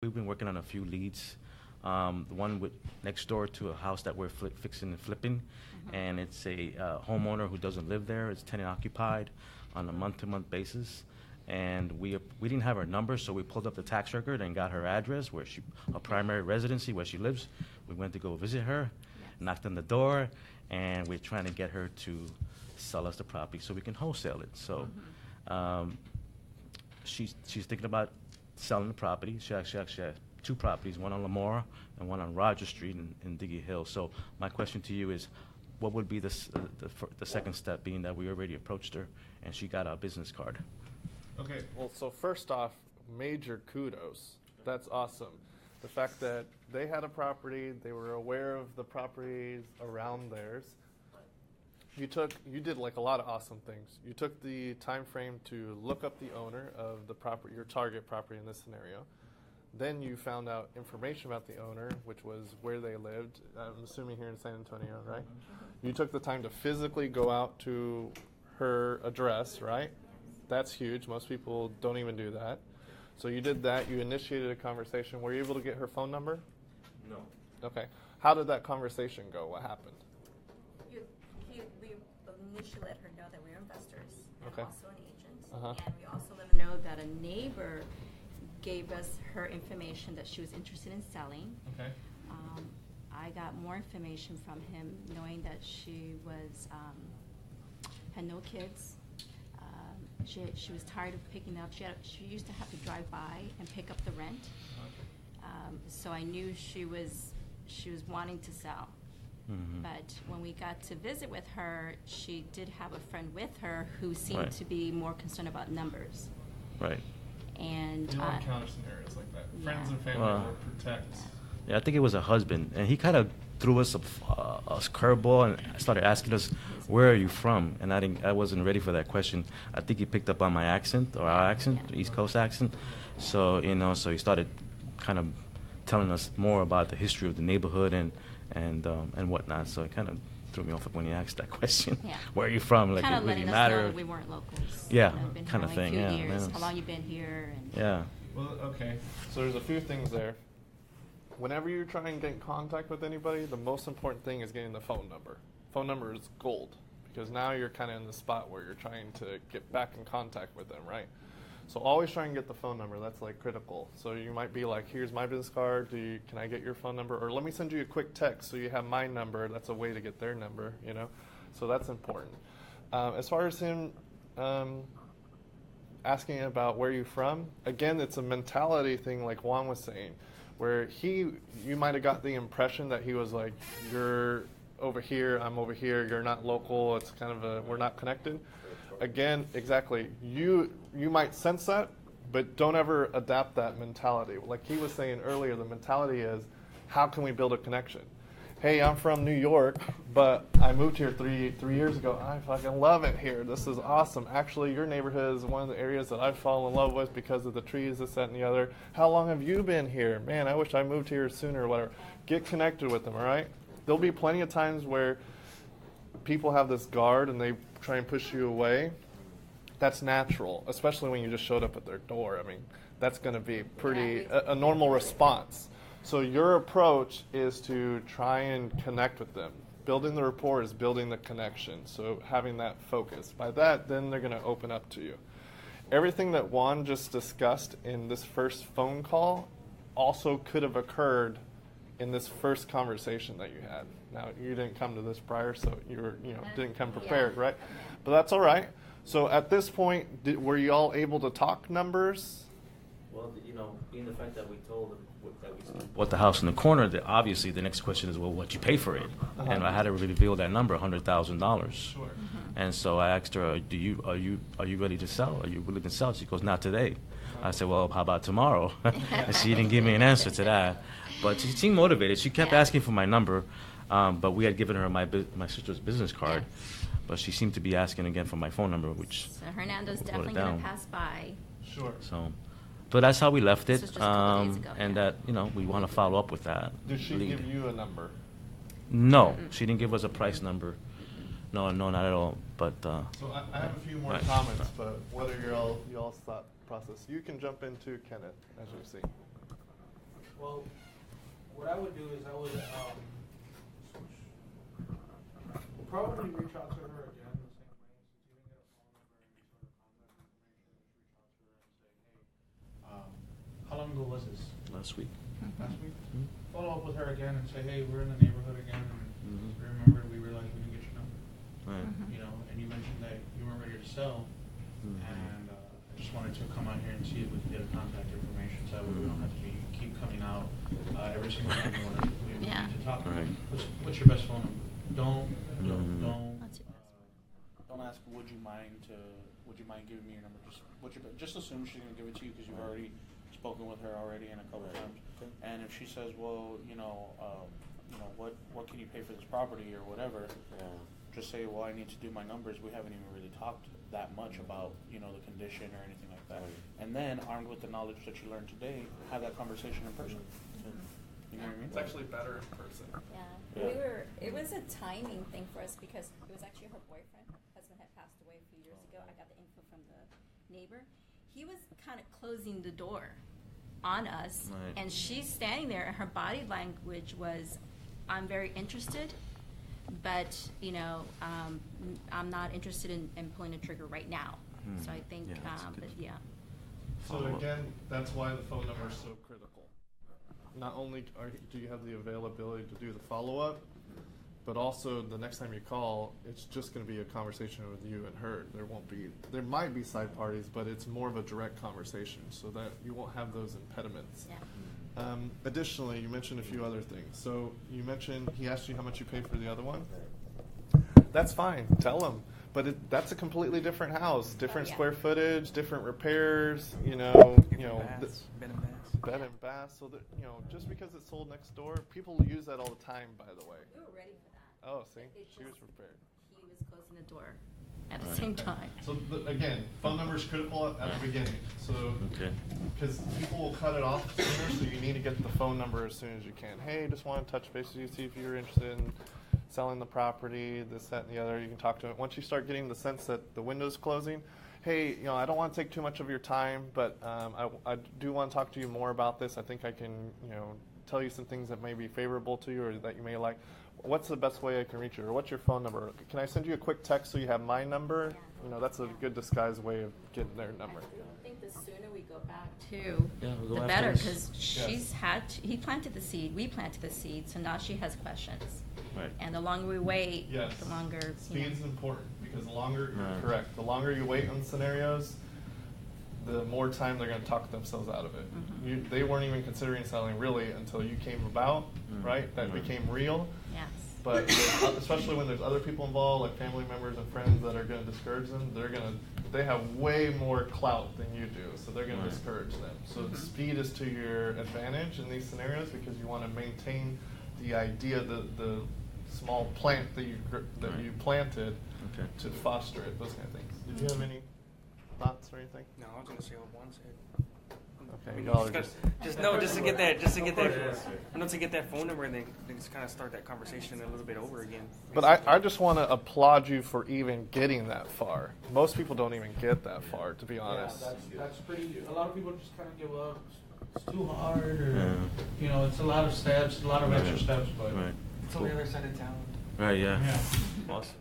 We've been working on a few leads. The one with next door to a house that we're fixing and flipping, and it's a homeowner who doesn't live there. It's tenant occupied on a month-to-month basis, and we didn't have her number, so we pulled up the tax record and got her address, her primary residency, where she lives. We went to go visit her, knocked on the door, and we're trying to get her to sell us the property so we can wholesale it. So she's thinking about selling the property. She actually has two properties, one on Lamora and one on Roger Street in Diggy Hill. So my question to you is, what would be the second step, being that we already approached her and she got our business card? Okay, well, so first off, major kudos. That's awesome. The fact that they had a property, they were aware of the properties around theirs. You did like a lot of awesome things. You took the time frame to look up the owner of the property, your target property in this scenario. Then you found out information about the owner, which was where they lived. I'm assuming here in San Antonio, right? You took the time to physically go out to her address, right? That's huge. Most people don't even do that. So you did that. You initiated a conversation. Were you able to get her phone number? No. Okay. How did that conversation go? What happened? We initially let her know that we're investors and Okay. also an agent. Uh-huh. And we also let her know that a neighbor gave us her information that she was interested in selling. Okay. I got more information from him, knowing that she had no kids. She was tired of picking up. She used to have to drive by and pick up the rent. So I knew she was wanting to sell. Mm-hmm. But when we got to visit with her, she did have a friend with her who seemed Right. to be more concerned about numbers. Right. And You don't encounter scenarios like that. Friends Yeah. and family Well, will protect. Yeah, I think it was a husband, and he kind of threw us a curveball and started asking us, "Where are you from?" And I wasn't ready for that question. I think he picked up on my accent, or our accent, Yeah. East Coast accent. So so he started kind of telling us more about the history of the neighborhood and whatnot. So it kind of threw me off when he asked that question. Yeah. Where are you from? Like, kind it of really letting us matter. know that we weren't locals. Yeah, Been kind of here only thing. a few Yeah, years. yeah. How long you been here? And Yeah. Well, okay. So there's a few things there. Whenever you try and get in contact with anybody, the most important thing is getting the phone number. Phone number is gold, because now you're kind of in the spot where you're trying to get back in contact with them, right? So always try and get the phone number. That's like critical. So you might be like, here's my business card. Can I get your phone number? Or let me send you a quick text so you have my number. That's a way to get their number, So that's important. As far as him asking about where you're from, again, it's a mentality thing, like Juan was saying, where you might have got the impression that he was like, you're over here, I'm over here, you're not local, it's kind of we're not connected. Again, exactly, you might sense that, but don't ever adapt that mentality. Like he was saying earlier, the mentality is, how can we build a connection? Hey, I'm from New York, but I moved here three years ago. I fucking love it here. This is awesome. Actually, your neighborhood is one of the areas that I've fallen in love with because of the trees, this, that, and the other. How long have you been here? Man, I wish I moved here sooner or whatever. Get connected with them, all right? There'll be plenty of times where people have this guard and they try and push you away. That's natural, especially when you just showed up at their door. I mean, that's going to be a normal response. So your approach is to try and connect with them. Building the rapport is building the connection. So having that focus. By that, then they're going to open up to you. Everything that Juan just discussed in this first phone call also could have occurred in this first conversation that you had. Now, you didn't come to this prior, so didn't come prepared, right? But that's all right. So at this point, were you all able to talk numbers? Well, being the fact that we told them that we bought the house in the corner, obviously the next question is, well, what'd you pay for it? Uh-huh. And I had to reveal that number, $100,000. Sure. And so I asked her, are you ready to sell? Are you willing to sell? She goes, not today. I said, well, how about tomorrow? And she didn't give me an answer to that. But she seemed motivated. She kept asking for my number, but we had given her my sister's business card. But she seemed to be asking again for my phone number, which so Hernando's wrote it definitely going down. to pass by. Sure. So, but that's how we left This it. was just a couple days ago, And yeah. that, we want to follow up with that Did she lead. give you a number? No, she didn't give us a price number. No, not at all. But So I have a few more Right. comments, but what are y'all's thought process? You can jump into Kenneth, as you see. Well, what I would do is I would probably reach out to her again the same way. Since you didn't get a phone number and any sort of contact information, just reach out to her and say, hey, how long ago was this? Last week. Last week? Mhm. Follow up with her again and say, hey, we're in the neighborhood again, and Mhm. remember, we realized we didn't get your number. Right. You know, and you mentioned that you weren't ready to sell, Mhm. and I just wanted to come out here and see if we could get a contact information, so that way we don't have to keep coming out every single time we need Yeah. to talk. Right. What's your best phone number? Don't What's your best don't ask. Would you mind giving me your number? Just assume she's gonna give it to you because you've already spoken with her already in a couple of times. Okay. And if she says, well, what can you pay for this property or whatever, just say, well, I need to do my numbers. We haven't even really talked that much about, the condition or anything like that. Right. And then, armed with the knowledge that you learned today, have that conversation in person. You know what I mean? It's actually better in person. Yeah. Yeah. It was a timing thing for us because it was actually her boyfriend. Her husband had passed away a few years ago. I got the info from the neighbor. He was kind of closing the door on us, Right. and she's standing there, and her body language was, I'm very interested, but, I'm not interested in pulling the trigger right now. Hmm. So I think, Yeah, that's good. but yeah. So again, that's why the phone number is so critical. Not only do you have the availability to do the follow-up, but also the next time you call, it's just going to be a conversation with you and her. There might be side parties, but it's more of a direct conversation so that you won't have those impediments. Yeah. Additionally, you mentioned a few other things. So you mentioned he asked you how much you paid for the other one. That's fine. Tell him. But that's a completely different house, different yeah. square footage, different repairs. Bed and baths. Bed and bath. So that just because it's sold next door, people use that all the time. By the way. We were ready for that. Oh, see, It she was just- prepared. He was closing the door at the Right. same time. So again, phone number is critical at the beginning. So Okay. because people will cut it off sooner, so you need to get the phone number as soon as you can. Hey, just want to touch base with you, see if you're interested in selling the property, this, that, and the other. You can talk to it. Once you start getting the sense that the window's closing, hey, I don't want to take too much of your time, but I do want to talk to you more about this. I think I can, tell you some things that may be favorable to you or that you may like. What's the best way I can reach you? Or what's your phone number? Can I send you a quick text so you have my number? That's a good disguised way of getting their number. I think the sooner we go back to, Yeah, we'll go the after better, this. because he planted the seed, we planted the seed, so now she has questions. Right. And the longer we wait, Yes. the longer, Speed is important because the longer, Right. correct, the longer you wait on scenarios, the more time they're going to talk themselves out of it. Mhm. They weren't even considering selling really until you came about, right? That Right. became real. yes. But especially when there's other people involved, like family members and friends that are going to discourage them, they have way more clout than you do, so they're going to Right. discourage them. So speed is to your advantage in these scenarios because you want to maintain the idea, the small plant that you Right. planted Okay. to foster it. Those kind of things. Did you have any thoughts or anything? No, I was gonna say what Juan said. Okay, I mean, y'all are just just. to get that, Yes, sir. to get that phone number and then just kind of start that conversation a little bit over again. But I just want to applaud you for even getting that far. Most people don't even get that far, to be honest. Yeah, that's pretty. A lot of people just kind of give up. It's too hard, or Yeah. it's a lot of steps, a lot of extra Right. steps. But Right. It's on the other side of town. Right. Yeah. yeah. Awesome.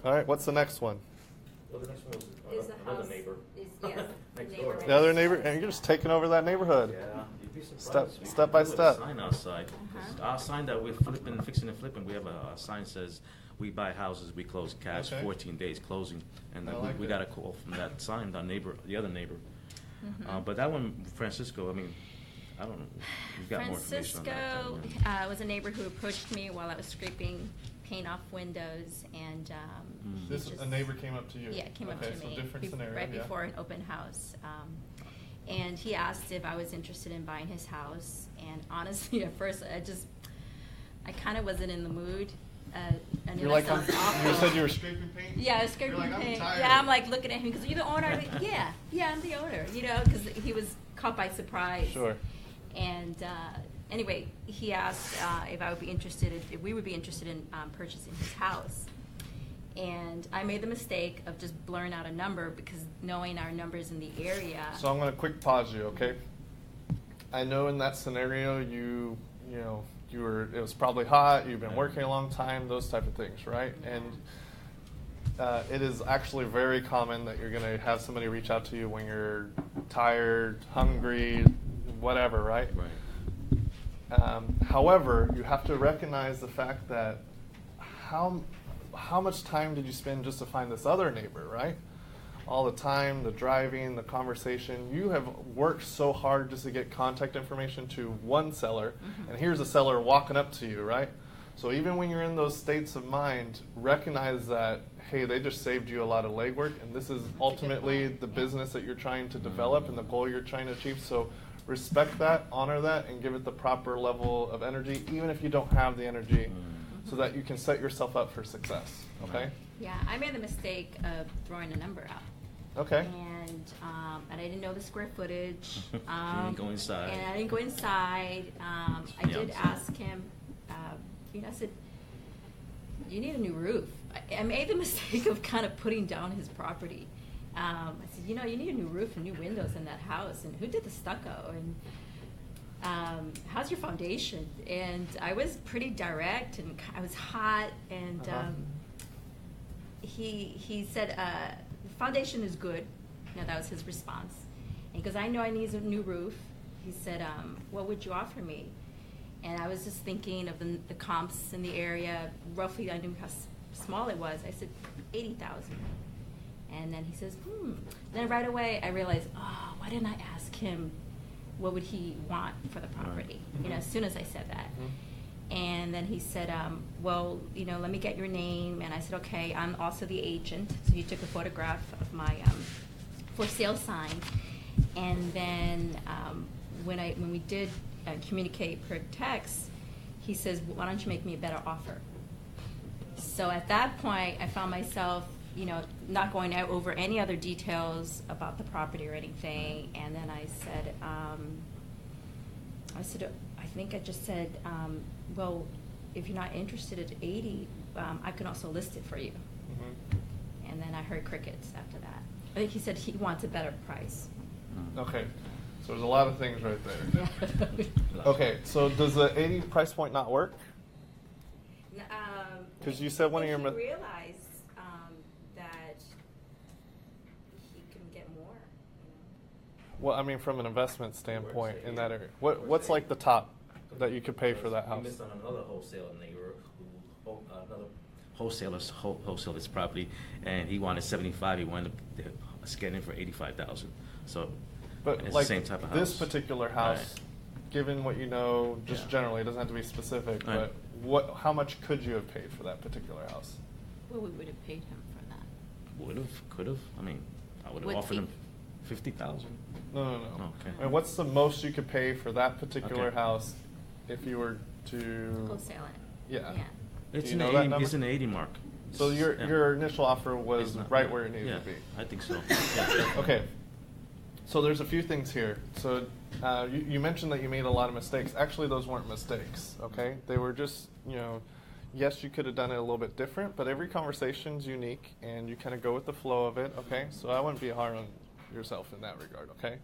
All right, what's the next one? Well, the next one Is the house, yes, Next neighbor door. right The other next neighbor, door. and you're just taking over that neighborhood. Yeah, you'd be surprised. Step- We step by put a step. Sign outside. Uh-huh. Our sign that we're fixing and flipping. We have a sign says, "We buy houses, we close cash. Okay. 14 days closing." And I like we it. got a call from that sign, the other neighbor. But that one, Francisco. I mean, I don't know. You've got more information on that. Francisco was a neighbor who approached me while I was scraping paint off windows, and he This just- a neighbor came up to you. Yeah, came up Okay, to so me different scenario, right yeah. before an open house, and he asked if I was interested in buying his house. And honestly, at first, I kind of wasn't in the mood. I know You're that like, sounds awful. you said you were scraping paint? Yeah, I was scraping You're like, I'm paint. tired. Yeah, I'm like looking at him because you're the owner. Yeah, I'm the owner. Because he was caught by surprise. Sure. And anyway, he asked if I would be interested, if we would be interested in purchasing his house. And I made the mistake of just blurring out a number because knowing our numbers in the area. So I'm going to quick pause you, okay? I know in that scenario it was probably hot, you've been Yeah. working a long time, those type of things, right? And it is actually very common that you're going to have somebody reach out to you when you're tired, hungry, whatever, right? Right. However, you have to recognize the fact that how much time did you spend just to find this other neighbor, right? All the time, the driving, the conversation. You have worked so hard just to get contact information to one seller, and here's a seller walking up to you, right? So even when you're in those states of mind, recognize that, hey, they just saved you a lot of legwork, and this is ultimately the business that you're trying to develop and the goal you're trying to achieve. So respect that, honor that, and give it the proper level of energy, even if you don't have the energy, so that you can set yourself up for success, okay? Yeah, I made the mistake of throwing a number out. Okay. And I didn't know the square footage. You didn't go inside. And I didn't go inside. I Yeah, did I'm ask him, I said, you need a new roof. I made the mistake of kind of putting down his property. I said, you need a new roof and new windows in that house. And who did the stucco? And how's your foundation? And I was pretty direct, and I was hot. And he said, the foundation is good. That was his response. And he goes, I know I need a new roof. He said, what would you offer me? And I was just thinking of the comps in the area. Roughly, I knew how small it was. I said, 80,000. And then he says, Then right away, I realized, why didn't I ask him what would he want for the property? As soon as I said that. And then he said, let me get your name. And I said, okay, I'm also the agent. So he took a photograph of my for sale sign. And then when we did communicate per text, he says, why don't you make me a better offer? So at that point, I found myself, not going out over any other details about the property or anything. And then I said, I think I just said, well, if you're not interested at 80, I can also list it for you. And then I heard crickets after that. I think he said he wants a better price. Okay. So there's a lot of things right there. Yeah. Okay, so does the 80 price point not work? Because you said one of your... He realized that he can get more. Well, I mean, from an investment standpoint in that area. What's like the top that you could pay for that We house? missed on another wholesaler neighbor another wholesale this property, and he wanted 75. He wanted to get in for 85,000. So, But it's like the same type of house. this particular house, Right. given what you know, just Yeah. generally, it doesn't have to be specific, Right. but how much could you have paid for that particular house? Well, we would have paid him for that. Would have, could have. I mean, I would have Would offered he- him 50,000. No. Okay. I mean, what's the most you could pay for that particular Okay. house if you were to... Wholesale it. Yeah. It's you in know the that 80, number? it's in the 80 mark. So your Yeah. your initial offer was It's not- right where it needed yeah, to be. I think so. Yeah. Okay. So there's a few things here. So you mentioned that you made a lot of mistakes. Actually, those weren't mistakes, okay? They were just, yes, you could have done it a little bit different, but every conversation's unique, and you kind of go with the flow of it, okay? So I wouldn't be hard on yourself in that regard, okay?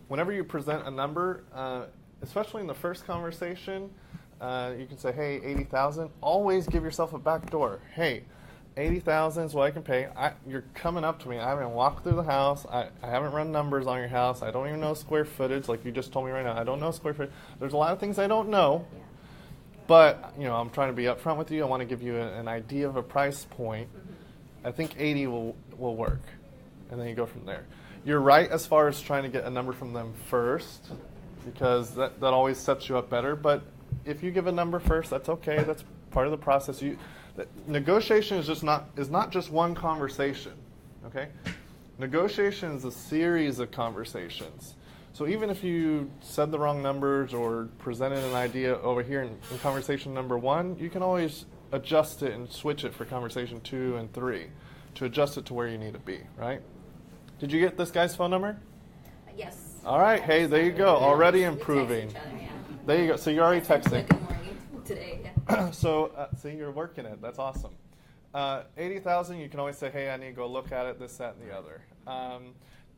Whenever you present a number, especially in the first conversation, you can say, hey, 80,000. Always give yourself a back door. Hey, 80,000 is what I can pay. You're coming up to me. I haven't walked through the house. I haven't run numbers on your house. I don't even know square footage, like you just told me right now. I don't know square footage. There's a lot of things I don't know. Yeah. But, I'm trying to be upfront with you. I want to give you an idea of a price point. I think 80 will work. And then you go from there. You're right as far as trying to get a number from them first, because that always sets you up better. But if you give a number first, that's okay. That's part of the process. Negotiation is not just one conversation, okay? Negotiation is a series of conversations. So even if you said the wrong numbers or presented an idea over here in conversation number 1, you can always adjust it and switch it for conversation 2 and 3 to adjust it to where you need to be, right? Did you get this guy's phone number? Yes. All right, hey, there you go. Already improving. We text each other, yeah. There you go. So you're already texting. Good morning today, yeah. So, see, you're working it. That's awesome. 80,000, you can always say, hey, I need to go look at it, this, that, and the other.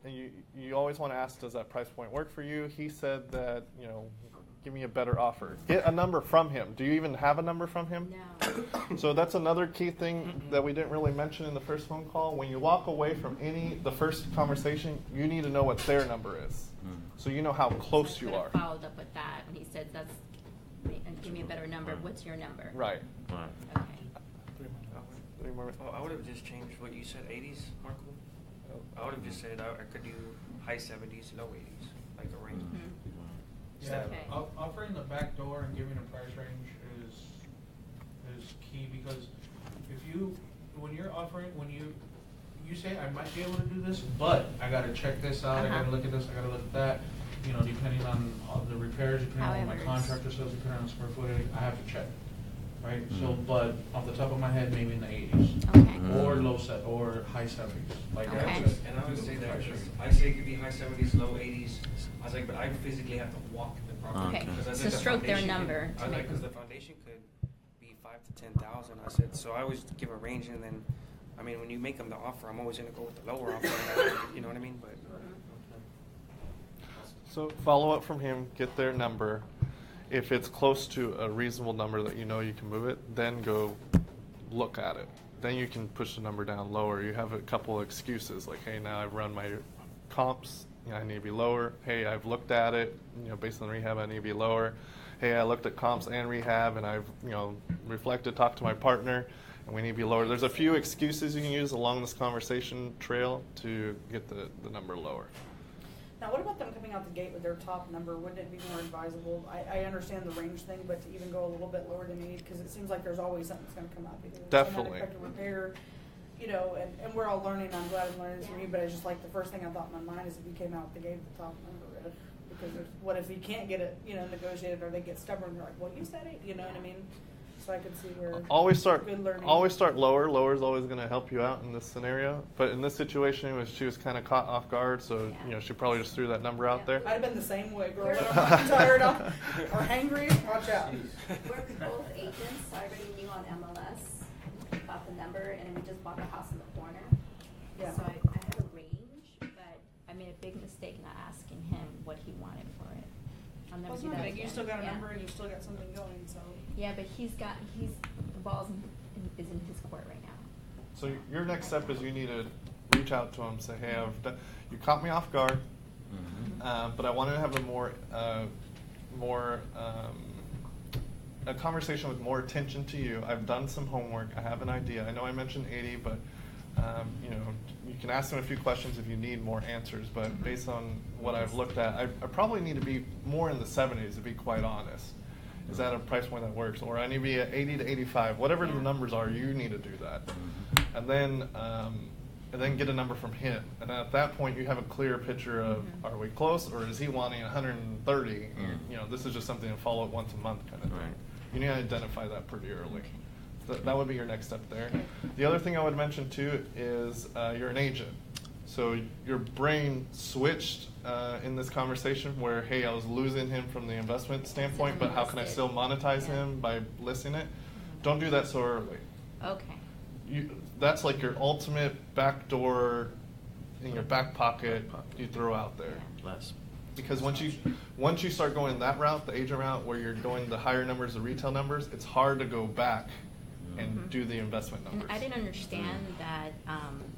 and you always want to ask, does that price point work for you? He said that, you know, give me a better offer. Get a number from him. Do you even have a number from him? No. So that's another key thing that we didn't really mention in the first phone call. When you walk away from the first conversation, you need to know what their number is. So you know how close you are. I followed up with that, and he said, give me a better number. What's your number? Right. Right. Okay. 3 more. Oh, I would have just changed what you said, 80s, Marco. I would have just said I could do high 70s, low 80s, like a range. Yeah, Okay. offering the back door and giving a price range is key, because when you say I might be able to do this, but I gotta check this out, I gotta look at this, I gotta look at that, you know, depending on all the repairs, depending on what my However, contractor says, depending on the square footage, I have to check. Right, so, but off the top of my head, maybe in the 80s. Okay. Or or high 70s. Like Okay. that's And I would say that, price range. I say it could be high 70s, low 80s. I was like, but I physically have to walk the property. Okay. Because I So said the stroke their foundation number could- to I was like, make because them- the foundation could be 5,000 to 10,000. I said, so I always give a range, and then, I mean, when you make them the offer, I'm always gonna go with the lower offer. You know what I mean? But So follow up from him, get their number. If it's close to a reasonable number that you know you can move it, then go look at it. Then you can push the number down lower. You have a couple of excuses like, hey, now I've run my comps, you know, I need to be lower. Hey, I've looked at it, you know, based on rehab, I need to be lower. Hey, I looked at comps and rehab, and I've, you know, reflected, talked to my partner, and we need to be lower. There's a few excuses you can use along this conversation trail to get the number lower. Now, what about them coming out the gate with their top number? Wouldn't it be more advisable? I understand the range thing, but to even go a little bit lower than you need, because it seems like there's always something that's going to come up. Either there's some Definitely. unexpected repair, you know, and we're all learning. I'm glad I'm learning this from you, but it's just like the first thing I thought in my mind is if you came out the gate with the top number, because what if you can't get it, you know, negotiated, or they get stubborn? They're like, well, you said it, you know what I mean? So I could see where Always start good learning. lower. Lower is always going to help you out in this scenario. But in this situation, she was kind of caught off guard, so Yeah. you know she probably just threw that number out there. I'd have been the same way, girl. When I'm tired or hangry, watch out. We're both agents, so I already knew on MLS about the number, and we just bought the house in the corner. Yeah. So I have a range, but I made a big mistake not asking him what he wanted for it. I'll never Well, it's do not that big. You again. still got a Yeah. number and you still got something going, so. Yeah, but the ball's is in his court right now. So your next step is you need to reach out to him, say, hey, you caught me off guard, but I wanted to have a conversation with more attention to you. I've done some homework. I have an idea. I know I mentioned 80, but you know, you can ask him a few questions if you need more answers. But based on what I've looked at, I probably need to be more in the 70s, to be quite honest. Is that a price point that works? Or I need to be at 80 to 85. Whatever the numbers are, you need to do that. And then get a number from him. And at that point, you have a clear picture of, are we close, or is he wanting 130? And, you know, this is just something to follow up once a month kind of thing. Right. You need to identify that pretty early. That would be your next step there. The other thing I would mention too is you're an agent. So your brain switched in this conversation where, hey, I was losing him from the investment standpoint, but how can I still monetize him by listing it? Don't do that so early. Okay. That's like your ultimate backdoor in your back pocket you throw out there. Less. Because once you start going that route, the agent route, where you're going the higher numbers, the retail numbers, it's hard to go back and do the investment numbers. And I didn't understand that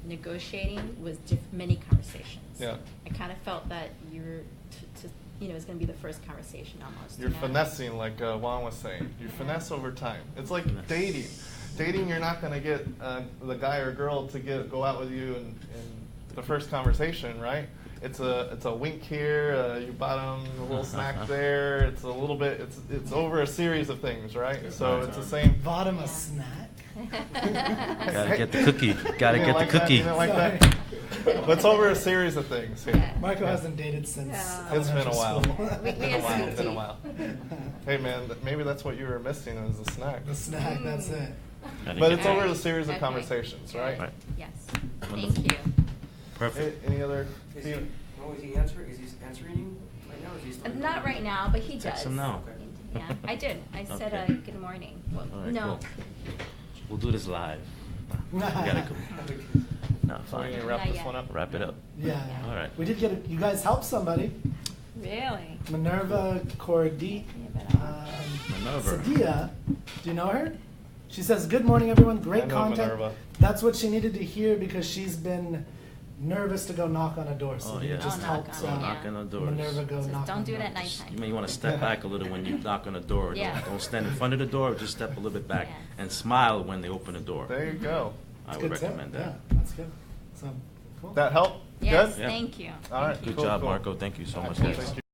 negotiating was many conversations. Yeah. I kind of felt that you're, you know, it's going to be the first conversation almost. You're you know? finessing, like Juan was saying. You finesse over time. It's like dating. Dating, you're not going to get the guy or girl to go out with you in the first conversation, right? It's a wink here. You bought them a little snack there. It's a little bit. It's over a series of things, right? So it's the same. Bought him a snack. Gotta get the cookie. Gotta You get the didn't like that? cookie. You didn't like that? But it's over a series of things. Yeah. Michael hasn't dated since. Yeah. It's been a while. We It's been a while. had It's been a tea. while. Hey man, maybe that's what you were missing is the snack. The snack, that's it. Gotta But get it's the- over Alright. a series of Okay. conversations, right? Right. Yes. Wonderful. Thank you. Perfect. Any other? is he answering? Is he answering you right now? Or is he still Not right now, but he does. Text him now. Okay. Yeah, I did. I said Okay. good morning. Well, All right, no. cool. We'll do this live. We gotta go. No, So we're fine. gonna wrap Not this yet. one up. Wrap it up. Yeah. All right. We did get it. You guys helped somebody. Really? Minerva Cordi. Minerva. Sadia. Do you know her? She says, "Good morning, everyone. Great I know content." Minerva. That's what she needed to hear because she's been nervous to go knock on a door. So Oh, you yeah. just Oh, helped knock on, Knock on the doors. Minerva go So knock don't on do it at doors. nighttime. You may want to step back a little when you knock on the door. Yeah. Don't stand in front of the door. Just step a little bit back Yes. and smile when they open the door. There you go. I That's would good tip. recommend that. Yeah, that's good. So, cool. That help? Yes, Good? Yeah. thank you. All right. Thank you. Good Cool, job, cool. Marco. Thank you so much. Thank guys. you.